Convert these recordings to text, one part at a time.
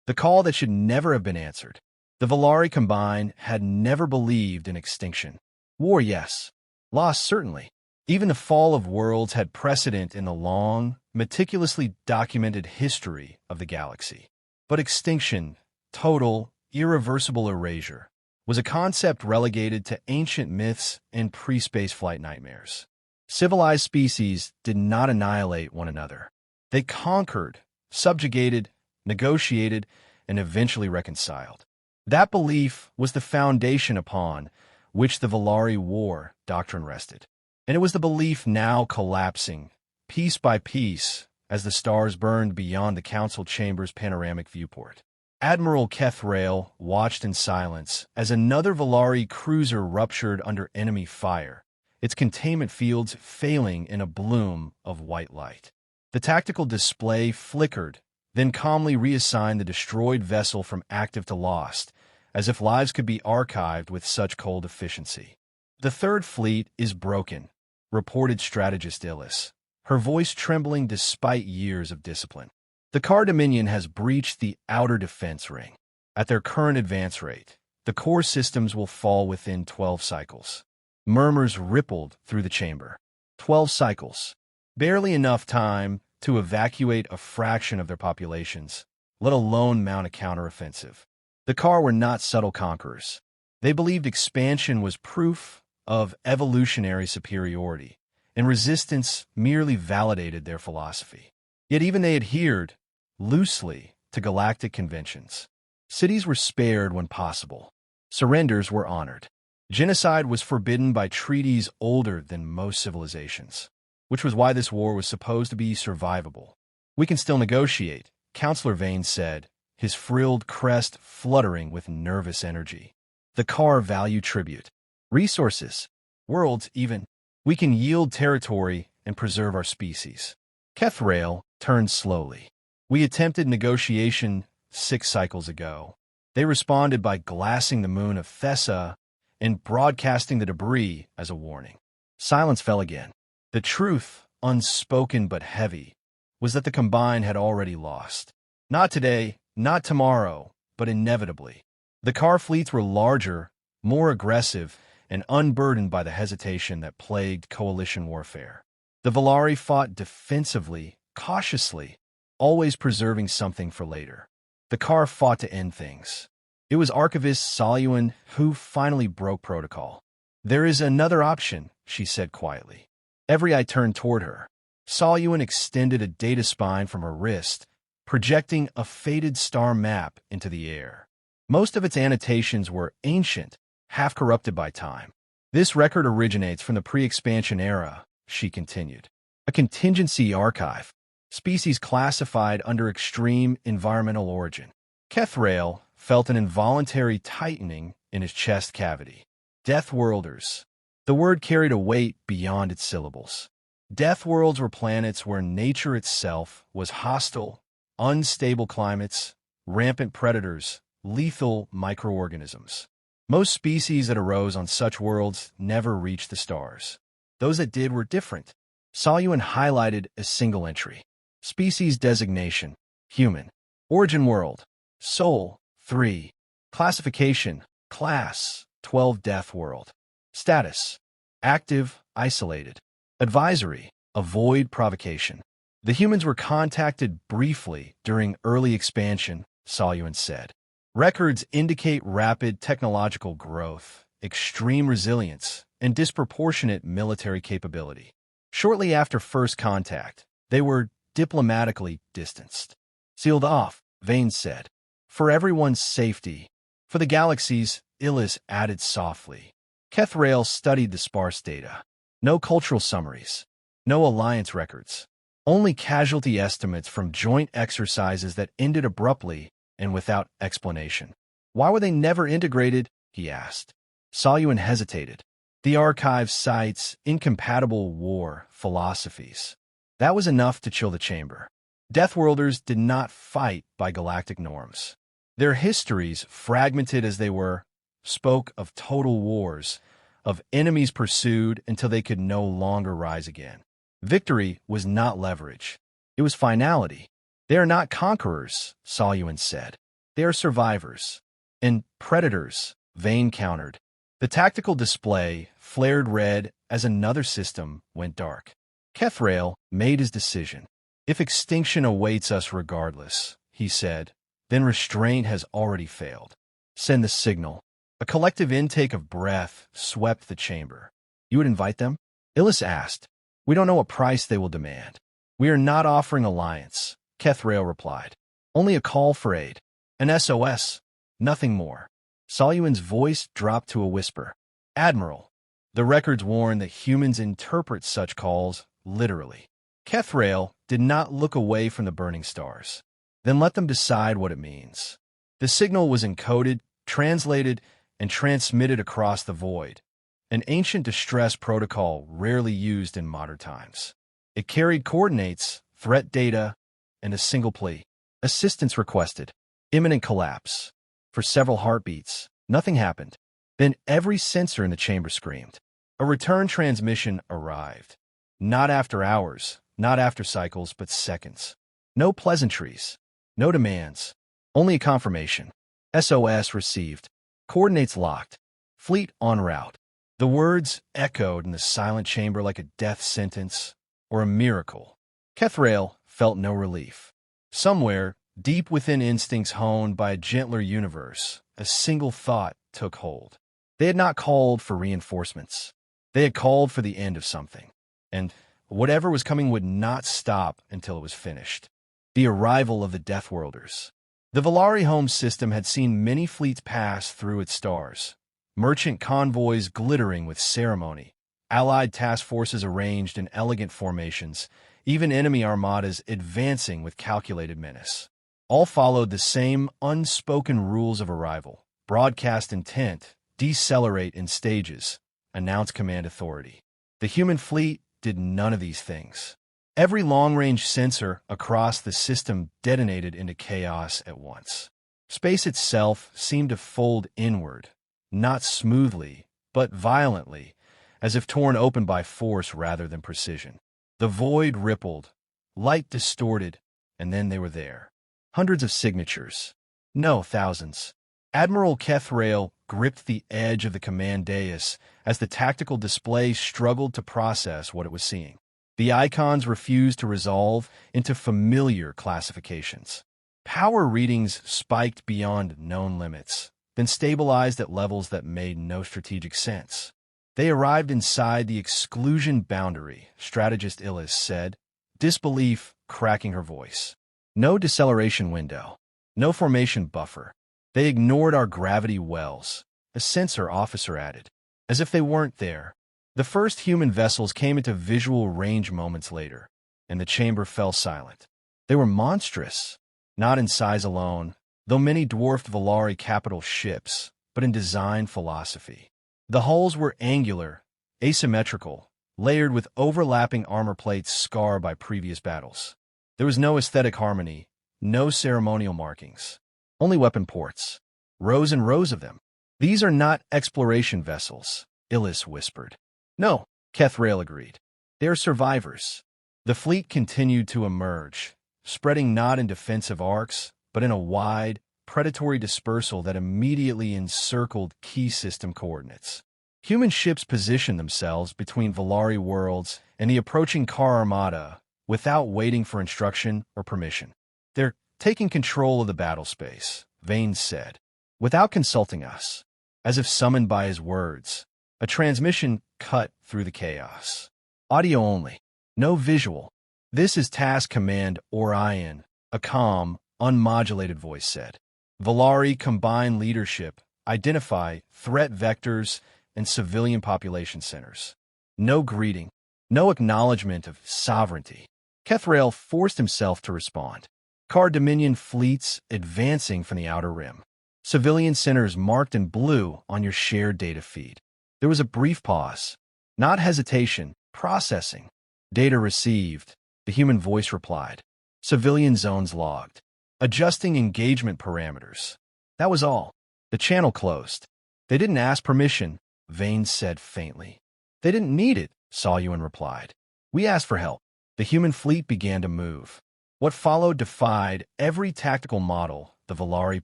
The call that should never have been answered. The Valari Combine had never believed in extinction. War, yes. Loss, certainly. Even the fall of worlds had precedent in the long, meticulously documented history of the galaxy. But extinction, total, irreversible erasure, was a concept relegated to ancient myths and pre-space flight nightmares. Civilized species did not annihilate one another. They conquered, subjugated, negotiated, and eventually reconciled. That belief was the foundation upon which the Valari War doctrine rested. And it was the belief now collapsing, piece by piece, as the stars burned beyond the council chamber's panoramic viewport. Admiral Kethrail watched in silence as another Valari cruiser ruptured under enemy fire, its containment fields failing in a bloom of white light. The tactical display flickered, then calmly reassigned the destroyed vessel from active to lost, as if lives could be archived with such cold efficiency. "The Third Fleet is broken," reported strategist Illis, her voice trembling despite years of discipline. "The Car Dominion has breached the outer defense ring. At their current advance rate, the core systems will fall within 12 cycles." Murmurs rippled through the chamber. 12 cycles. Barely enough time to evacuate a fraction of their populations, let alone mount a counteroffensive. The Car were not subtle conquerors. They believed expansion was proof of evolutionary superiority, and resistance merely validated their philosophy. Yet even they adhered, loosely, to galactic conventions. Cities were spared when possible. Surrenders were honored. Genocide was forbidden by treaties older than most civilizations, which was why this war was supposed to be survivable. "We can still negotiate," Counselor Vane said, his frilled crest fluttering with nervous energy. "The Car value tribute. Resources. Worlds, even. We can yield territory and preserve our species." Kethrail turned slowly. "We attempted negotiation 6 cycles ago. They responded by glassing the moon of Thessa and broadcasting the debris as a warning." Silence fell again. The truth, unspoken but heavy, was that the Combine had already lost. Not today, not tomorrow, but inevitably. The Car fleets were larger, more aggressive, and unburdened by the hesitation that plagued coalition warfare. The Valari fought defensively, cautiously, always preserving something for later. The Car fought to end things. It was Archivist Salyuan who finally broke protocol. "There is another option," she said quietly. Every eye turned toward her. Salyuan extended a data spine from her wrist, projecting a faded star map into the air. Most of its annotations were ancient, half-corrupted by time. "This record originates from the pre-expansion era," she continued. "A contingency archive. Species classified under extreme environmental origin." Kethrail felt an involuntary tightening in his chest cavity. Deathworlders. The word carried a weight beyond its syllables. Deathworlds were planets where nature itself was hostile, unstable climates, rampant predators, lethal microorganisms. Most species that arose on such worlds never reached the stars. Those that did were different. Salyuan highlighted a single entry. Species designation: human. Origin world: Sol 3. Classification: class 12 Deathworld. Status: active, isolated. Advisory: avoid provocation. The humans were contacted briefly during early expansion, Salyuan said. Records indicate rapid technological growth, extreme resilience, and disproportionate military capability. Shortly after first contact, they were diplomatically distanced. "Sealed off," Vane said. "For everyone's safety." "For the galaxies," Illis added softly. Kethrail studied the sparse data. No cultural summaries. No alliance records. Only casualty estimates from joint exercises that ended abruptly and without explanation. "Why were they never integrated?" he asked. Salyuan hesitated. "The archive cites incompatible war philosophies." That was enough to chill the chamber. Deathworlders did not fight by galactic norms. Their histories, fragmented as they were, spoke of total wars, of enemies pursued until they could no longer rise again. Victory was not leverage. It was finality. "They are not conquerors," Salyuan said. They are survivors. And predators, Vane countered. The tactical display flared red as another system went dark. Kethrael made his decision. If extinction awaits us regardless, he said, then restraint has already failed. Send the signal. A collective intake of breath swept the chamber. You would invite them? Illis asked. We don't know what price they will demand. We are not offering alliance, Kethrael replied. Only a call for aid. An SOS. Nothing more. Saluan's voice dropped to a whisper. Admiral. The records warn that humans interpret such calls literally. Kethrael did not look away from the burning stars. Then let them decide what it means. The signal was encoded, translated, and transmitted across the void, an ancient distress protocol rarely used in modern times. It carried coordinates, threat data, and a single plea. Assistance requested. Imminent collapse. For several heartbeats, nothing happened. Then every sensor in the chamber screamed. A return transmission arrived. Not after hours, not after cycles, but seconds. No pleasantries. No demands. Only a confirmation. SOS received. Coordinates locked. Fleet en route. The words echoed in the silent chamber like a death sentence or a miracle. Kethrael felt no relief. Somewhere, deep within instincts honed by a gentler universe, a single thought took hold. They had not called for reinforcements. They had called for the end of something. And whatever was coming would not stop until it was finished. The arrival of the Deathworlders. The Valari home system had seen many fleets pass through its stars. Merchant convoys glittering with ceremony, allied task forces arranged in elegant formations, even enemy armadas advancing with calculated menace. All followed the same unspoken rules of arrival. Broadcast intent, decelerate in stages, announce command authority. The human fleet did none of these things. Every long-range sensor across the system detonated into chaos at once. Space itself seemed to fold inward, not smoothly, but violently, as if torn open by force rather than precision. The void rippled, light distorted, and then they were there. Hundreds of signatures. No, thousands. Admiral Kethrael gripped the edge of the command dais as the tactical display struggled to process what it was seeing. The icons refused to resolve into familiar classifications. Power readings spiked beyond known limits, then stabilized at levels that made no strategic sense. They arrived inside the exclusion boundary, strategist Illis said, disbelief cracking her voice. No deceleration window. No formation buffer. They ignored our gravity wells, a sensor officer added. As if they weren't there. The first human vessels came into visual range moments later, and the chamber fell silent. They were monstrous, not in size alone, though many dwarfed Valari capital ships, but in design philosophy. The hulls were angular, asymmetrical, layered with overlapping armor plates scarred by previous battles. There was no aesthetic harmony, no ceremonial markings, only weapon ports, rows and rows of them. These are not exploration vessels, Illis whispered. No, Kethrael agreed. They are survivors. The fleet continued to emerge, spreading not in defensive arcs, but in a wide, predatory dispersal that immediately encircled key system coordinates. Human ships positioned themselves between Valari worlds and the approaching car armada without waiting for instruction or permission. They're taking control of the battle space, Vane said, without consulting us, as if summoned by his words. A transmission cut through the chaos. Audio only. No visual. This is Task Command Orion, a calm, unmodulated voice said. Valari combine leadership, identify threat vectors and civilian population centers. No greeting. No acknowledgement of sovereignty. Kethrael forced himself to respond. Car Dominion fleets advancing from the outer rim. Civilian centers marked in blue on your shared data feed. There was a brief pause. Not hesitation, processing. Data received, the human voice replied. Civilian zones logged. Adjusting engagement parameters. That was all. The channel closed. They didn't ask permission, Vane said faintly. They didn't need it, Saluan replied. We asked for help. The human fleet began to move. What followed defied every tactical model the Valari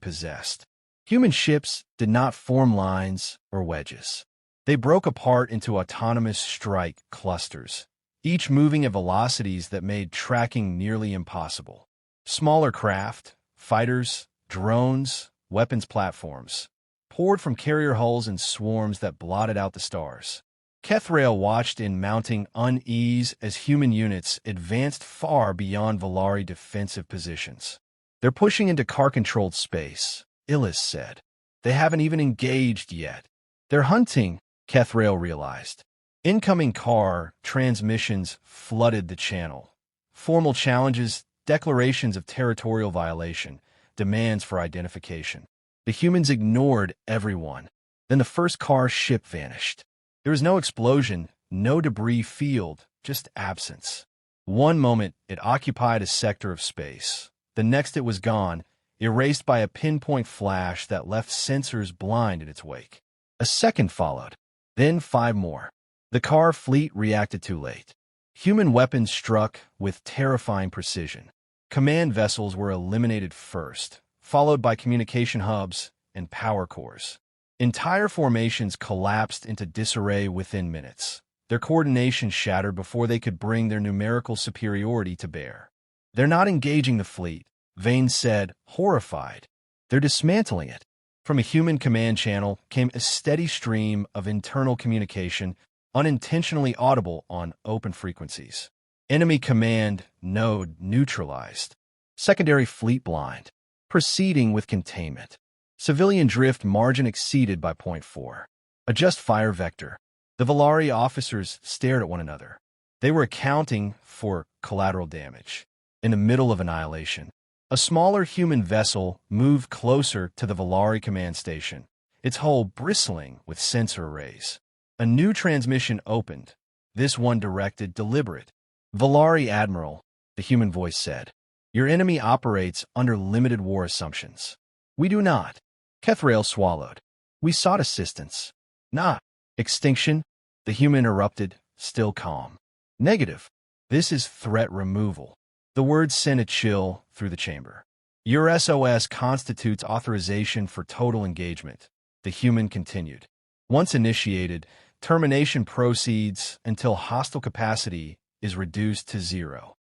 possessed. Human ships did not form lines or wedges. They broke apart into autonomous strike clusters, each moving at velocities that made tracking nearly impossible. Smaller craft, fighters, drones, weapons platforms, poured from carrier hulls in swarms that blotted out the stars. Kethrael watched in mounting unease as human units advanced far beyond Valari defensive positions. "They're pushing into car-controlled space," Illis said. "They haven't even engaged yet." "They're hunting," Kethrael realized. Incoming car transmissions flooded the channel. Formal challenges, declarations of territorial violation, demands for identification. The humans ignored everyone. Then the first car ship vanished. There was no explosion, no debris field, just absence. One moment it occupied a sector of space. The next it was gone, erased by a pinpoint flash that left sensors blind in its wake. A second followed, then 5 more. The car fleet reacted too late. Human weapons struck with terrifying precision. Command vessels were eliminated first, followed by communication hubs and power cores. Entire formations collapsed into disarray within minutes. Their coordination shattered before they could bring their numerical superiority to bear. "They're not engaging the fleet," Vane said, horrified. "They're dismantling it." From a human command channel came a steady stream of internal communication, unintentionally audible on open frequencies. "Enemy command node neutralized. Secondary fleet blind. Proceeding with containment. Civilian drift margin exceeded by 0.4. Adjust fire vector." The Valari officers stared at one another. They were accounting for collateral damage. In the middle of Annihilation, a smaller human vessel moved closer to the Valari command station, its hull bristling with sensor arrays. A new transmission opened, this one directed deliberate. "Valari Admiral," the human voice said, "your enemy operates under limited war assumptions." "We do not." Kethrael swallowed. "We sought assistance." "Not extinction," the human interrupted, still calm. "Negative. This is threat removal." The words sent a chill through the chamber. "Your SOS constitutes authorization for total engagement," the human continued. "Once initiated, termination proceeds until hostile capacity is reduced to 0.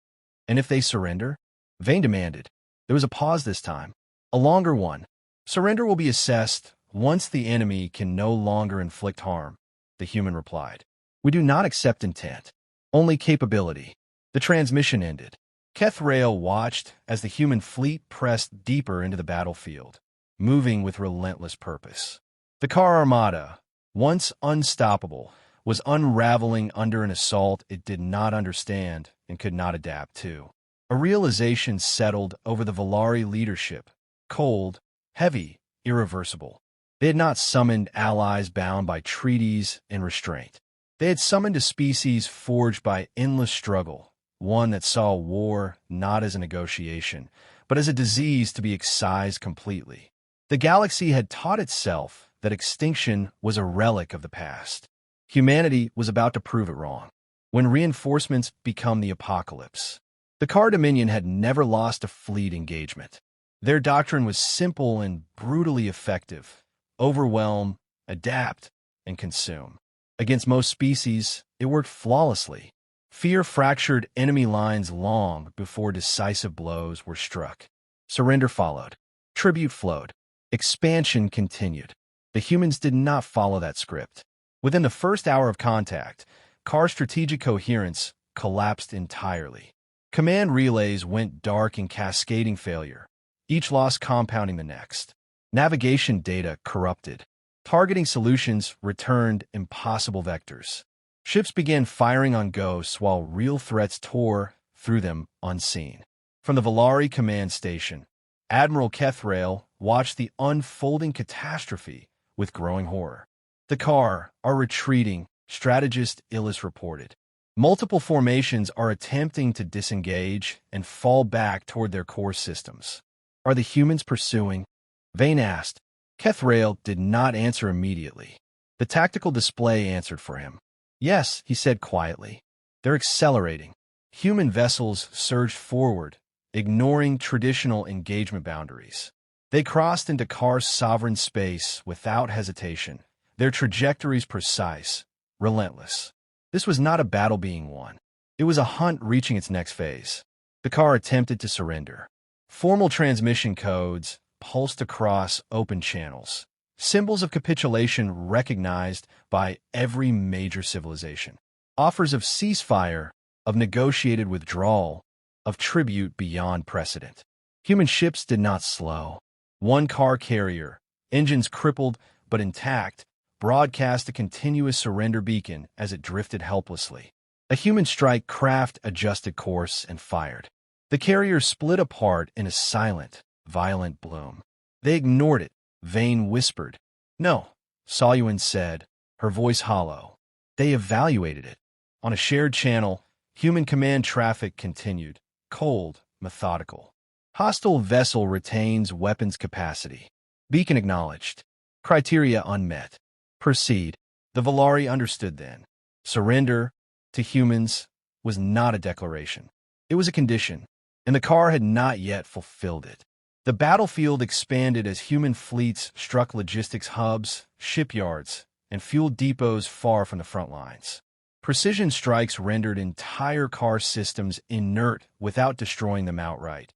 "And if they surrender?" Vane demanded. There was a pause this time, a longer one. "Surrender will be assessed once the enemy can no longer inflict harm," the human replied. "We do not accept intent, only capability." The transmission ended. Kethrael watched as the human fleet pressed deeper into the battlefield, moving with relentless purpose. The car armada, once unstoppable, was unraveling under an assault it did not understand and could not adapt to. A realization settled over the Valari leadership, cold, heavy, irreversible. They had not summoned allies bound by treaties and restraint. They had summoned a species forged by endless struggle, one that saw war not as a negotiation, but as a disease to be excised completely. The galaxy had taught itself that extinction was a relic of the past. Humanity was about to prove it wrong, when reinforcements become the apocalypse. The Car Dominion had never lost a fleet engagement. Their doctrine was simple and brutally effective: overwhelm, adapt, and consume. Against most species, it worked flawlessly. Fear fractured enemy lines long before decisive blows were struck. Surrender followed. Tribute flowed. Expansion continued. The humans did not follow that script. Within the first hour of contact, car strategic coherence collapsed entirely. Command relays went dark in cascading failure, each loss compounding the next. Navigation data corrupted. Targeting solutions returned impossible vectors. Ships began firing on ghosts while real threats tore through them unseen. From the Valari command station, Admiral Kethrael watched the unfolding catastrophe with growing horror. "The car are retreating," strategist Illis reported. "Multiple formations are attempting to disengage and fall back toward their core systems." "Are the humans pursuing?" Vane asked. Kethrael did not answer immediately. The tactical display answered for him. "Yes," he said quietly. "They're accelerating." Human vessels surged forward, ignoring traditional engagement boundaries. They crossed into Kar's sovereign space without hesitation, their trajectories precise, relentless. This was not a battle being won. It was a hunt reaching its next phase. The car attempted to surrender. Formal transmission codes pulsed across open channels, symbols of capitulation recognized by every major civilization. Offers of ceasefire, of negotiated withdrawal, of tribute beyond precedent. Human ships did not slow. One car carrier, engines crippled but intact, broadcast a continuous surrender beacon as it drifted helplessly. A human strike craft adjusted course and fired. The carrier split apart in a silent, violent bloom. They ignored it. Vane whispered. "No," Soluin said, her voice hollow. They evaluated it. On a shared channel, human command traffic continued, cold, methodical. Hostile vessel retains weapons capacity. Beacon acknowledged. Criteria unmet. Proceed. The Valari understood then. Surrender, to humans, was not a declaration. It was a condition, and the car had not yet fulfilled it. The battlefield expanded as human fleets struck logistics hubs, shipyards, and fuel depots far from the front lines. Precision strikes rendered entire car systems inert without destroying them outright.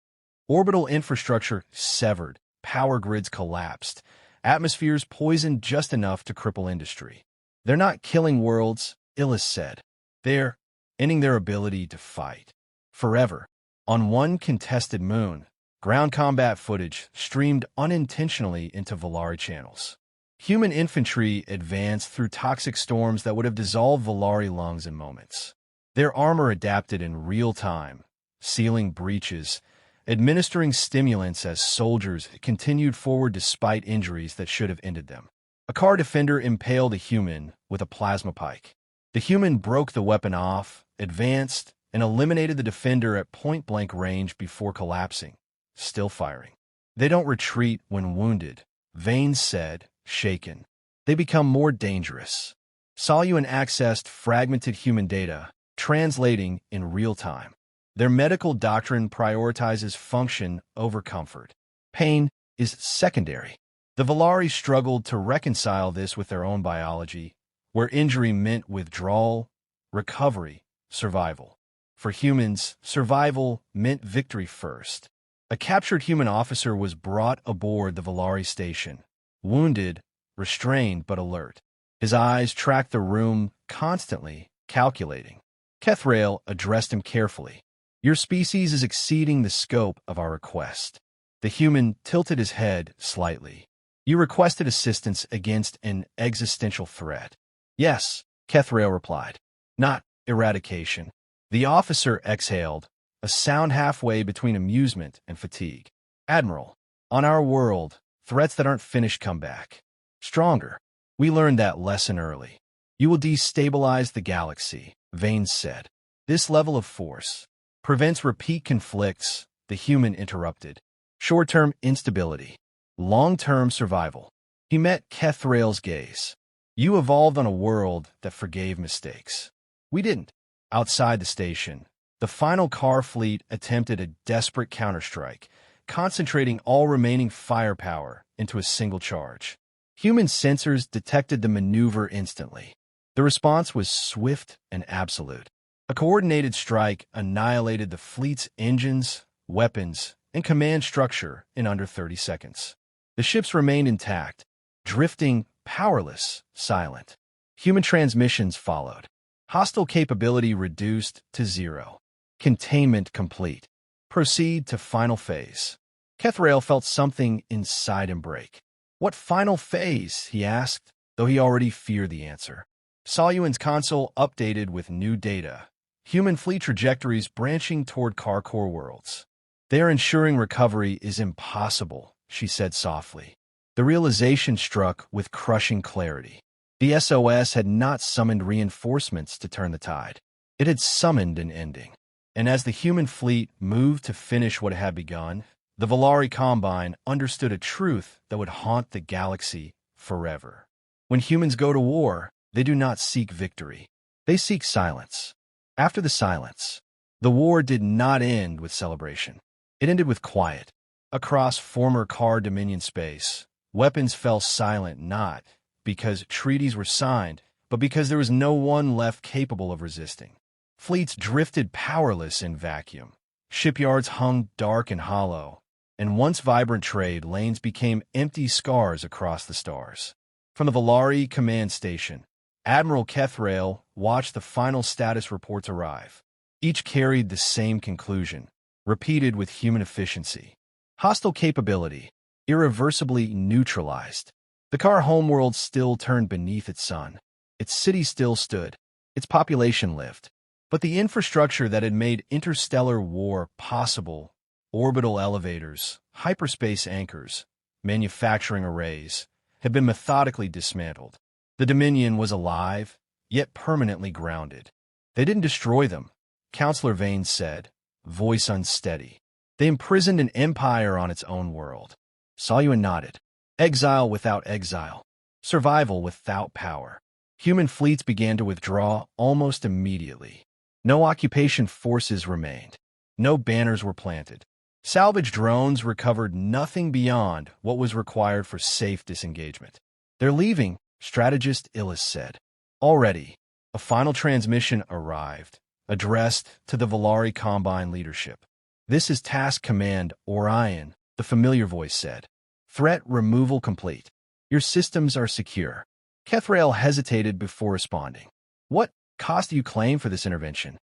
Orbital infrastructure severed, power grids collapsed, atmospheres poisoned just enough to cripple industry. They're not killing worlds, Illis said. They're ending their ability to fight. Forever. On one contested moon, ground combat footage streamed unintentionally into Valari channels. Human infantry advanced through toxic storms that would have dissolved Valari lungs in moments. Their armor adapted in real time, sealing breaches, administering stimulants as soldiers continued forward despite injuries that should have ended them. A car defender impaled a human with a plasma pike. The human broke the weapon off, advanced, and eliminated the defender at point-blank range before collapsing, still firing. They don't retreat when wounded, Vane said, shaken. They become more dangerous. Soluin accessed fragmented human data, translating in real time. Their medical doctrine prioritizes function over comfort. Pain is secondary. The Valari struggled to reconcile this with their own biology, where injury meant withdrawal, recovery, survival. For humans, survival meant victory first. A captured human officer was brought aboard the Valari station, wounded, restrained but alert. His eyes tracked the room constantly, calculating. Kethrail addressed him carefully. "Your species is exceeding the scope of our request." The human tilted his head slightly. "You requested assistance against an existential threat." "Yes," Kethrail replied. "Not eradication." The officer exhaled, a sound halfway between amusement and fatigue. "Admiral, on our world, threats that aren't finished come back. Stronger. We learned that lesson early. You will destabilize the galaxy," Vane said. "This level of force prevents repeat conflicts," the human interrupted. "Short-term instability, long-term survival." He met Kethrail's gaze. "You evolved on a world that forgave mistakes. We didn't." Outside the station, the final car fleet attempted a desperate counterstrike, concentrating all remaining firepower into a single charge. Human sensors detected the maneuver instantly. The response was swift and absolute. A coordinated strike annihilated the fleet's engines, weapons, and command structure in under 30 seconds. The ships remained intact, drifting, powerless, silent. Human transmissions followed. Hostile capability reduced to 0. Containment complete. Proceed to final phase. Kethrail felt something inside him break. "What final phase?" he asked, though he already feared the answer. Soluin's console updated with new data. Human fleet trajectories branching toward core worlds. "They are ensuring recovery is impossible," she said softly. The realization struck with crushing clarity. The SOS had not summoned reinforcements to turn the tide. It had summoned an ending. And as the human fleet moved to finish what had begun, the Valari Combine understood a truth that would haunt the galaxy forever. When humans go to war, they do not seek victory. They seek silence. After the silence, the war did not end with celebration. It ended with quiet. Across former Car Dominion space, weapons fell silent not because treaties were signed, but because there was no one left capable of resisting. Fleets drifted powerless in vacuum. Shipyards hung dark and hollow, and once vibrant trade lanes became empty scars across the stars. From the Valari command station, Admiral Kethrail watched the final status reports arrive. Each carried the same conclusion, repeated with human efficiency. Hostile capability, irreversibly neutralized. The Car homeworld still turned beneath its sun. Its city still stood. Its population lived. But the infrastructure that had made interstellar war possible, orbital elevators, hyperspace anchors, manufacturing arrays, had been methodically dismantled. The Dominion was alive, yet permanently grounded. They didn't destroy them, Counselor Vane said, voice unsteady. They imprisoned an empire on its own world. Saw you and nodded. Exile without exile. Survival without power. Human fleets began to withdraw almost immediately. No occupation forces remained. No banners were planted. Salvage drones recovered nothing beyond what was required for safe disengagement. They're leaving, strategist Illis said. Already, a final transmission arrived, addressed to the Valari Combine leadership. This is Task Command Orion, the familiar voice said. Threat removal complete. Your systems are secure. Kethrail hesitated before responding. What cost do you claim for this intervention?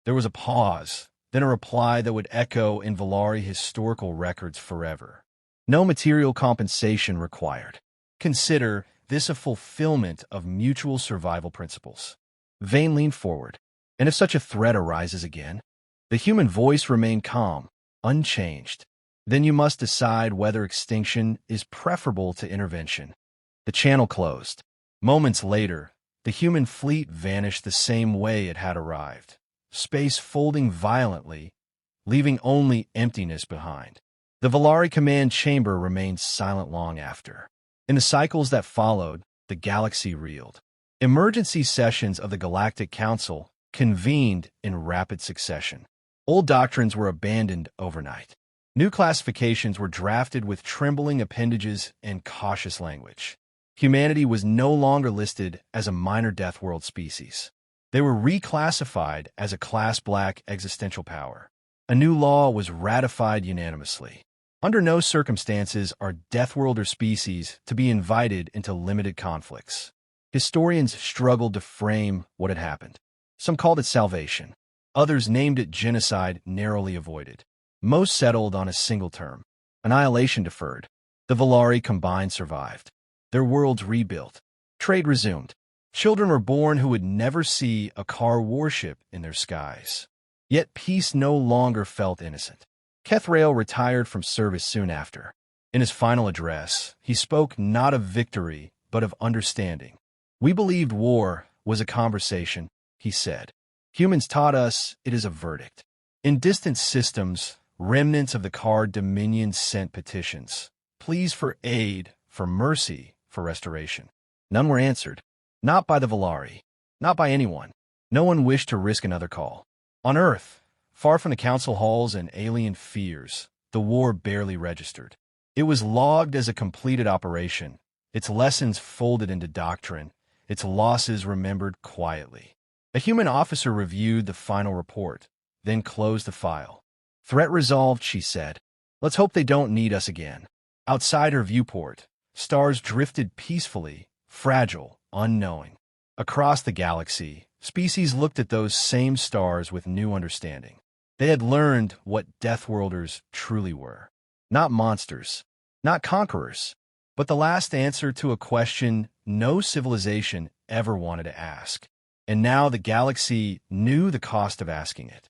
There was a pause, then a reply that would echo in Valari historical records forever. No material compensation required. Consider this a fulfillment of mutual survival principles. Vane leaned forward. And if such a threat arises again? The human voice remained calm, unchanged. Then you must decide whether extinction is preferable to intervention. The channel closed. Moments later, the human fleet vanished the same way it had arrived, space folding violently, leaving only emptiness behind. The Valari command chamber remained silent long after. In the cycles that followed, the galaxy reeled. Emergency sessions of the Galactic Council convened in rapid succession. Old doctrines were abandoned overnight. New classifications were drafted with trembling appendages and cautious language. Humanity was no longer listed as a minor deathworld species. They were reclassified as a Class Black existential power. A new law was ratified unanimously. Under no circumstances are deathworlder species to be invited into limited conflicts. Historians struggled to frame what had happened. Some called it salvation. Others named it genocide narrowly avoided. Most settled on a single term. Annihilation deferred. The Valari combined survived. Their worlds rebuilt. Trade resumed. Children were born who would never see a Car warship in their skies. Yet peace no longer felt innocent. Kethrail retired from service soon after. In his final address, he spoke not of victory, but of understanding. We believed war was a conversation, he said. Humans taught us it is a verdict. In distant systems, remnants of the Car Dominion sent petitions. Pleas for aid, for mercy, for restoration. None were answered. Not by the Valari. Not by anyone. No one wished to risk another call. On Earth, far from the council halls and alien fears, the war barely registered. It was logged as a completed operation, its lessons folded into doctrine, its losses remembered quietly. A human officer reviewed the final report, then closed the file. Threat resolved, she said. Let's hope they don't need us again. Outside her viewport, stars drifted peacefully, fragile, unknowing. Across the galaxy, species looked at those same stars with new understanding. They had learned what deathworlders truly were. Not monsters, not conquerors, but the last answer to a question no civilization ever wanted to ask. And now the galaxy knew the cost of asking it.